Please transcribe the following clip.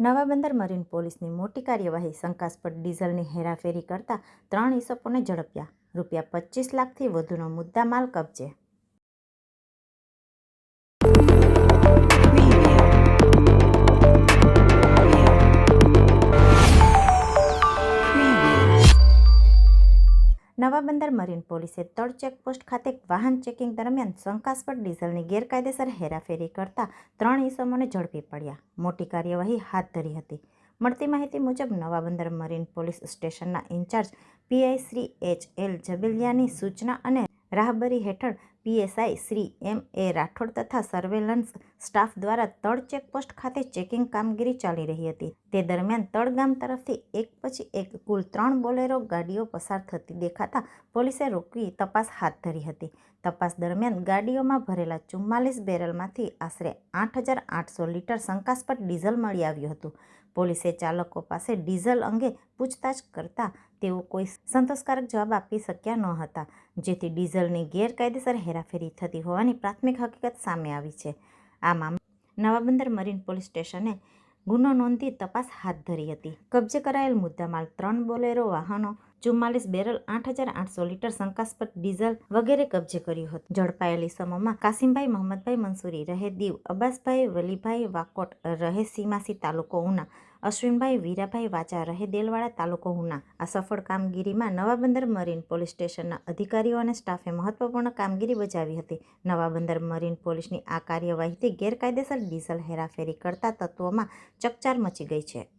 નવા બંદર મરીન પોલીસની મોટી કાર્યવાહી શંકાસ્પદ ડીઝલની હેરાફેરી કરતા 3 ઇસમોને ઝડપ્યા. ₹25 લાખથી વધુનો મુદ્દામાલ કબજે. નવા બંદર મરીન પોલીસે તળ ચેકપોસ્ટ ખાતે વાહન ચેકિંગ દરમિયાન શંકાસ્પદ ડીઝલની ગેરકાયદેસર હેરાફેરી કરતા 3 ઇસમોને ઝડપી પડ્યા. મોટી કાર્યવાહી હાથ ધરી હતી. મળતી માહિતી મુજબ નવા બંદર મરીન પોલીસ સ્ટેશનના ઇન્ચાર્જ પીઆઈ શ્રી એચ.એલ. જબેલિયાની સૂચના અને રાહબરી હેઠળ પીએસઆઈ શ્રી એમ.એ. રાઠોડ તથા સર્વેલન્સ સ્ટાફ દ્વારા તળ ચેકપોસ્ટ ખાતે ચેકિંગ કામગીરી ચાલી રહી હતી. તે દરમિયાન તળ ગામ તરફથી એક પછી એક કુલ 3 બોલેરો ગાડીઓ પસાર થતી દેખાતા પોલીસે રોકી તપાસ હાથ ધરી હતી. તપાસ દરમિયાન ગાડીઓમાં ભરેલા 44 બેરલમાંથી આશરે 8,800 લીટર શંકાસ્પદ ડીઝલ મળી આવ્યું હતું. પોલીસે ચાલકો પાસે ડીઝલ અંગે પૂછતાછ કરતા તેઓ કોઈ સંતોષકારક જવાબ આપી શક્યા ન હતા, જેથી ડીઝલની ગેરકાયદેસર હેરાફેરી થતી હોવાની પ્રાથમિક હકીકત સામે આવી છે. આ મામલે નવા બંદર મરીન પોલીસ સ્ટેશને ગુનો નોંધી તપાસ હાથ ધરી હતી. કબજે કરાયેલ મુદ્દામાલ 3 બોલેરો વાહનો, 44 બેરલ, 8,800 લીટર શંકાસ્પદ ડીઝલ વગેરે કબજે કર્યું હતું. ઝડપાયેલ ઇસમોમાં કાસિમભાઈ મહંમદભાઈ મંસૂરી રહે દીવ, અબ્બાસભાઈ વલીભાઈ વાકોટ રહે સીમાસી તાલુકો ઉના, અશ્વિનભાઈ વીરાભાઈ વાચા રહે દેલવાડા તાલુકો ઉના. આ સફળ કામગીરીમાં નવા બંદર મરીન પોલીસ સ્ટેશનના અધિકારીઓ અને સ્ટાફે મહત્વપૂર્ણ કામગીરી બજાવી હતી. નવા બંદર મરીન પોલીસની આ કાર્યવાહીથી ગેરકાયદેસર ડીઝલ હેરાફેરી કરતા તત્વોમાં ચકચાર મચી ગઈ છે.